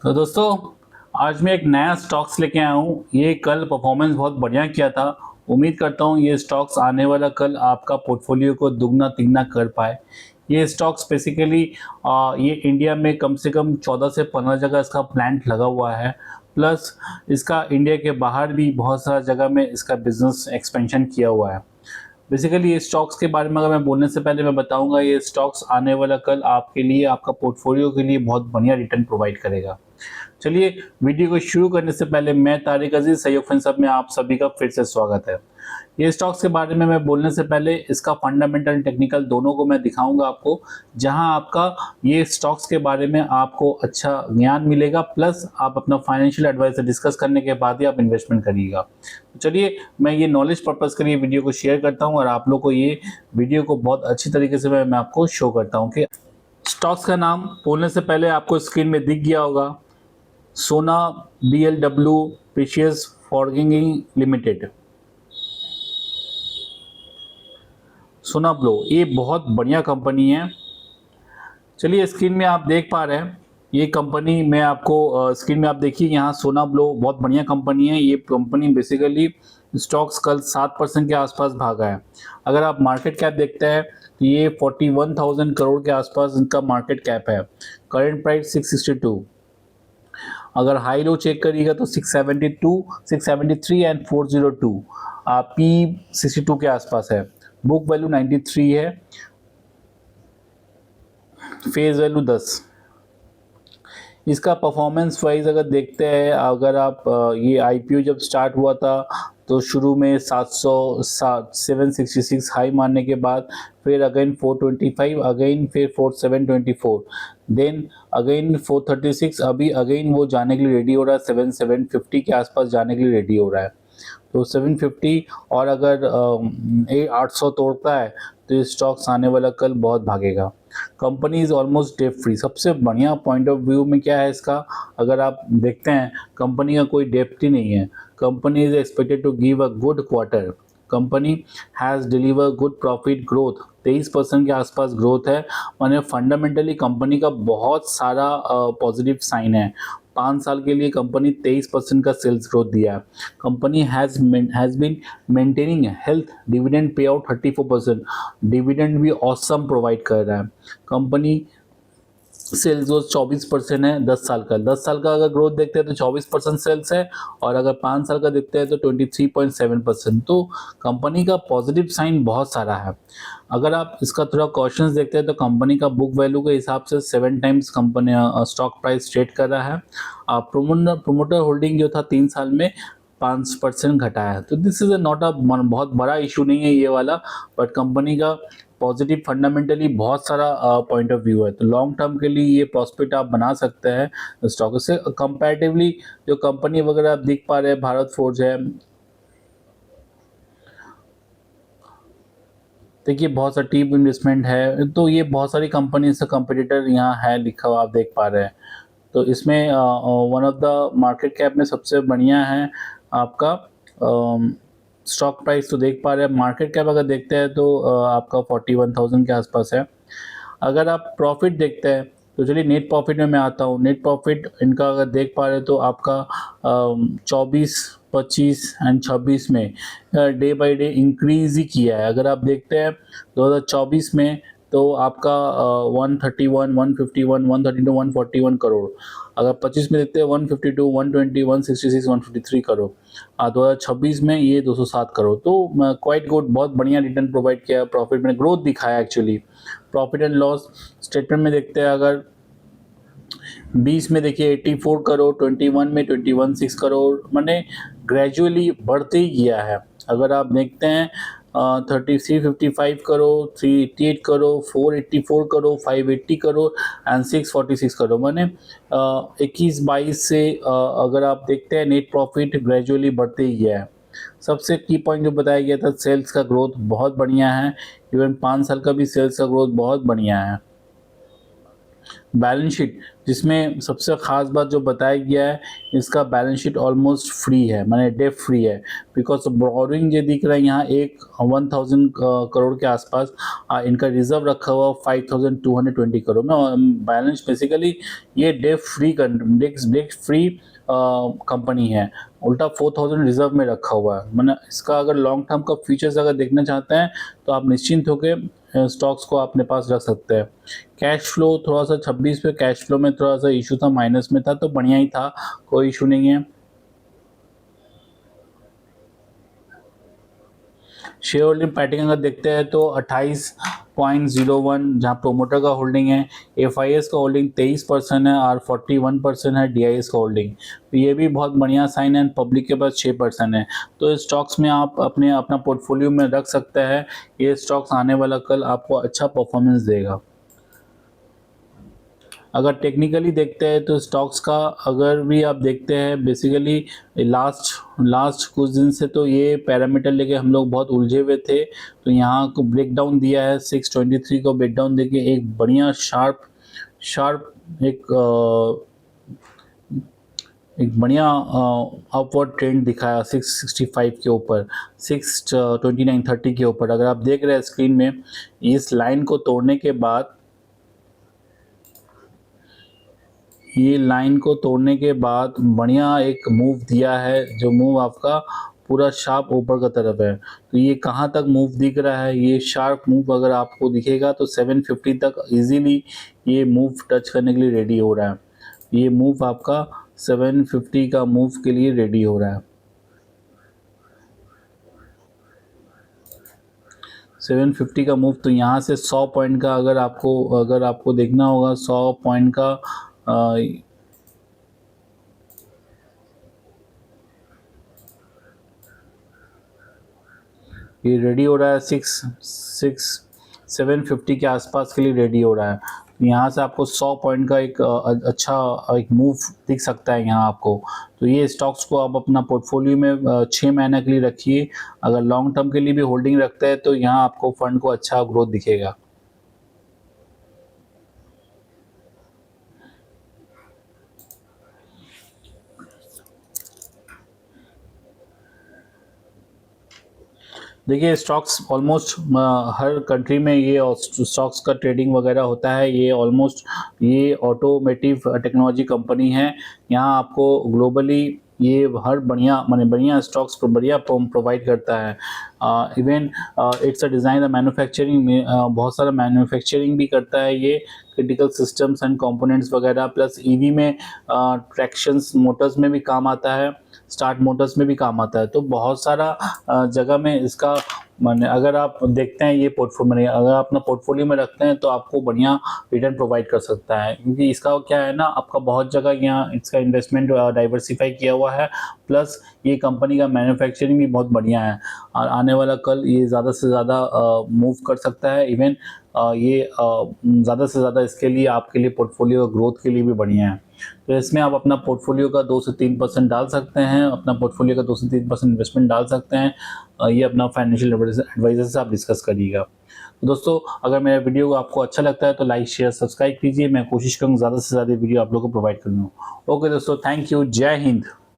तो दोस्तों, आज मैं एक नया स्टॉक्स लेके आया हूँ। ये कल परफॉर्मेंस बहुत बढ़िया किया था। उम्मीद करता हूँ ये स्टॉक्स आने वाला कल आपका पोर्टफोलियो को दुगना तिगना कर पाए। ये स्टॉक्स बेसिकली ये इंडिया में कम से कम 14 से 15 जगह इसका प्लांट लगा हुआ है। प्लस इसका इंडिया के बाहर भी बहुत सारा जगह में इसका बिजनेस एक्सपेंशन किया हुआ है। बेसिकली ये स्टॉक्स के बारे में अगर मैं बोलने से पहले मैं बताऊंगा, ये स्टॉक्स आने वाला कल आपके लिए, आपका पोर्टफोलियो के लिए बहुत बढ़िया रिटर्न प्रोवाइड करेगा। चलिए, वीडियो को शुरू करने से पहले मैं तारिक अजीज सहयोग फंड में आप सभी का फिर से स्वागत है। ये स्टॉक्स के बारे में मैं बोलने से पहले इसका फंडामेंटल टेक्निकल दोनों को मैं दिखाऊंगा आपको, जहां आपका ये स्टॉक्स के बारे में आपको अच्छा ज्ञान मिलेगा, प्लस आप अपना फाइनेंशियल एडवाइस से डिस्कस करने के बाद ही आप इन्वेस्टमेंट करिएगा। तो चलिए, मैं ये नॉलेज पर्पज़ के लिए वीडियो को शेयर करता हूँ और आप लोग को ये वीडियो को बहुत अच्छी तरीके से मैं आपको शो करता हूँ कि स्टॉक्स का नाम बोलने से पहले आपको स्क्रीन में दिख गया होगा, सोना BLW प्रीशियस फॉर्गिंग लिमिटेड। सोना ब्लो ये बहुत बढ़िया कंपनी है। चलिए, स्क्रीन में आप देख पा रहे हैं ये कंपनी, मैं आपको स्क्रीन में आप देखिए यहाँ सोना ब्लो बहुत बढ़िया कंपनी है। ये कंपनी बेसिकली स्टॉक्स कल 7% के आसपास भागा है। अगर आप मार्केट कैप देखते हैं तो ये 41,000 करोड़ के आसपास इनका मार्केट कैप है। Current price 662। अगर हाई लो चेक करिएगा तो 672, 673 एंड 402। पी 62 के आसपास है। बुक वैल्यू 93 है। Face value 10। इसका परफॉर्मेंस वाइज अगर देखते हैं, अगर आप ये आईपीओ जब स्टार्ट हुआ था तो शुरू में 766 हाई मारने के बाद फिर अगेन 425, अगेन फिर 4724, देन अगेन 436, अभी अगेन वो जाने के लिए रेडी हो रहा है, 750 के आसपास जाने के लिए रेडी हो रहा है। तो 750 और अगर 800 तोड़ता है तो ये स्टॉक्स आने वाला कल बहुत भागेगा। Company is almost debt free. सबसे बढ़िया पॉइंट ऑफ व्यू में क्या है इसका, अगर आप देखते हैं कंपनी का कोई डेप्ट ही नहीं है। Company is expected to give a good quarter. Company has deliver good profit growth, 23% के आसपास ग्रोथ है। माने फंडामेंटली कंपनी का बहुत सारा पॉजिटिव साइन है। 5 साल के लिए कंपनी 23% का सेल्स ग्रोथ दिया है। Company has been maintaining health, dividend pay out 34%, dividend भी ऑसम प्रोवाइड कर रहा है। कंपनी सेल्स ग्रोथ 24% है 10 साल का। 10 साल का अगर ग्रोथ देखते हैं तो 24% सेल्स है, और अगर 5 साल का देखते हैं तो 23.7%। तो कंपनी का पॉजिटिव साइन बहुत सारा है। अगर आप इसका थोड़ा क्वेश्चंस देखते हैं तो कंपनी का बुक वैल्यू के हिसाब से 7 times company stock price trade कर रहा है। प्रोमोटर होल्डिंग जो था 3 साल में 5% घटा है। तो दिस इज नॉट अ बहुत बड़ा इशू नहीं है ये वाला, बट कंपनी का पॉजिटिव फंडामेंटली बहुत सारा पॉइंट ऑफ व्यू है। तो लॉन्ग टर्म के लिए ये प्रॉस्पेक्ट आप बना सकते हैं स्टॉक से। कंपैरेटिवली जो कंपनी वगैरह आप देख पा रहे हैं, भारत फोर्ज है, देखिए बहुत सा टीम इन्वेस्टमेंट है, तो ये बहुत सारी कंपनी से कंपटीटर यहाँ है लिखा हुआ आप देख पा रहे हैं। तो इसमें one of the market cap में सबसे बढ़िया है आपका स्टॉक प्राइस। तो देख पा रहे हैं मार्केट कैप अगर देखते हैं तो आपका 41,000 के आसपास है। अगर आप प्रॉफिट देखते हैं तो चलिए नेट प्रॉफिट में मैं आता हूँ। नेट प्रॉफिट इनका अगर देख पा रहे हैं तो आपका 24, 25 एंड 26 में डे बाय डे इंक्रीज ही किया है। अगर आप देखते हैं 2024 में तो आपका 131, 151, 132, 141 करोड़। अगर 25 में देखते हैं 152, 120, 166, 153 करोड़। 2026 में ये 207 करोड़। तो क्वाइट गुड, बहुत बढ़िया रिटर्न प्रोवाइड किया। प्रॉफिट में ग्रोथ दिखाया actually. Profit and loss statement में देखते हैं, अगर 20 में देखिए 84 करोड़, 21 में 21.6 करोड़, मैंने ग्रेजुअली बढ़ते ही गया है। अगर आप देखते हैं 355 करोड़, 388 करोड़, 484 करोड़, 580 करोड़ एंड 646 करोड़, मैंने 21-22 से अगर आप देखते हैं नेट प्रॉफिट ग्रेजुअली बढ़ते ही गया है। सबसे की पॉइंट जो बताया गया था, सेल्स का ग्रोथ बहुत बढ़िया है। इवन 5 साल का भी सेल्स का ग्रोथ बहुत बढ़िया है। बैलेंस शीट, जिसमें सबसे ख़ास बात जो बताया गया है, इसका बैलेंस शीट ऑलमोस्ट फ्री है, माने डेट फ्री है। बिकॉज बोरोइंग जो दिख रहा है यहाँ एक 1000 करोड़ के आसपास, इनका रिजर्व रखा हुआ 5220 करोड़ में, और बैलेंस बेसिकली ये डेट फ्री कंपनी है। उल्टा 4000 रिजर्व में रखा हुआ है, मैंने इसका अगर लॉन्ग टर्म का फीचर्स अगर देखना चाहते हैं तो आप निश्चिंत होकर स्टॉक्स को अपने पास रख सकते हैं। कैश फ्लो थोड़ा सा 26 पे कैश फ्लो में थोड़ा सा इशू था, माइनस में था, तो बढ़िया ही था, कोई इशू नहीं है। शेयर होल्डिंग पैटर्न अगर देखते हैं तो 28.01 जहाँ प्रोमोटर का होल्डिंग है, एफआईएस का होल्डिंग 23% है और 41% है डीआईएस का होल्डिंग। तो ये भी बहुत बढ़िया साइन है। पब्लिक के पास 6% है। तो स्टॉक्स में आप अपना पोर्टफोलियो में रख सकते हैं। ये स्टॉक्स आने वाला कल आपको अच्छा परफॉर्मेंस देगा। अगर टेक्निकली देखते हैं तो स्टॉक्स का अगर भी आप देखते हैं बेसिकली लास्ट कुछ दिन से तो ये पैरामीटर लेके हम लोग बहुत उलझे हुए थे। तो यहाँ को ब्रेक डाउन दिया है, 623 को ब्रेक डाउन देके एक बढ़िया शार्प एक बढ़िया अपवर्ड ट्रेंड दिखाया 665 के ऊपर, 629.30 के ऊपर। अगर आप देख रहे हैं स्क्रीन में, इस लाइन को तोड़ने के बाद, ये लाइन को तोड़ने के बाद बढ़िया एक मूव दिया है, जो मूव आपका पूरा शार्प ऊपर का तरफ है। तो ये कहाँ तक मूव दिख रहा है, ये शार्प मूव अगर आपको दिखेगा तो 750 तक इजीली ये मूव टच करने के लिए रेडी हो रहा है। ये मूव आपका 750 का मूव के लिए रेडी हो रहा है। 750 का मूव, तो यहाँ से 100 पॉइंट का अगर आपको देखना होगा, 100 पॉइंट का ये रेडी हो रहा है 750 के आसपास के लिए रेडी हो रहा है। यहाँ से आपको 100 पॉइंट का एक अच्छा एक मूव दिख सकता है यहाँ आपको। तो ये स्टॉक्स को आप अपना पोर्टफोलियो में 6 महीने के लिए रखिए। अगर लॉन्ग टर्म के लिए भी होल्डिंग रखते हैं तो यहाँ आपको फंड को अच्छा ग्रोथ दिखेगा। देखिए स्टॉक्स ऑलमोस्ट हर कंट्री में ये स्टॉक्स का ट्रेडिंग वगैरह होता है। ये ऑलमोस्ट ये ऑटोमेटिव टेक्नोलॉजी कंपनी है। यहाँ आपको ग्लोबली ये हर बढ़िया स्टॉक्स बढ़िया प्रोवाइड करता है। Even it's a design manufacturing में बहुत सारा मैन्युफैक्चरिंग भी करता है ये, क्रिटिकल सिस्टम्स एंड कंपोनेंट्स वगैरह, प्लस ईवी में ट्रैक्शंस मोटर्स में भी काम आता है, स्टार्ट मोटर्स में भी काम आता है। तो बहुत सारा जगह में इसका माने अगर आप देखते हैं ये पोर्टफोलियो, अगर आप अपना पोर्टफोलियो में रखते हैं तो आपको बढ़िया रिटर्न प्रोवाइड कर सकता है। क्योंकि इसका क्या है ना, आपका बहुत जगह यहाँ इसका इन्वेस्टमेंट डाइवर्सिफाई किया हुआ है, प्लस ये कंपनी का मैन्युफैक्चरिंग भी बहुत बढ़िया है और आने वाला कल ये ज़्यादा से ज़्यादा मूव कर सकता है। इवन ये ज़्यादा से ज़्यादा इसके लिए आपके लिए पोर्टफोलियो ग्रोथ के लिए भी बढ़िया है। तो इसमें आप अपना पोर्टफोलियो का 2 से 3% डाल सकते हैं, अपना पोर्टफोलियो का 2 से 3% इन्वेस्टमेंट डाल सकते हैं। ये अपना फाइनेंशियल एडवाइजर से आप डिस्कस करिएगा। तो दोस्तों, अगर मेरा वीडियो आपको अच्छा लगता है तो लाइक शेयर सब्सक्राइब कीजिए। मैं कोशिश करूँगा ज़्यादा से ज़्यादा वीडियो आप लोगों को प्रोवाइड करूँ। ओके दोस्तों, थैंक यू, जय हिंद।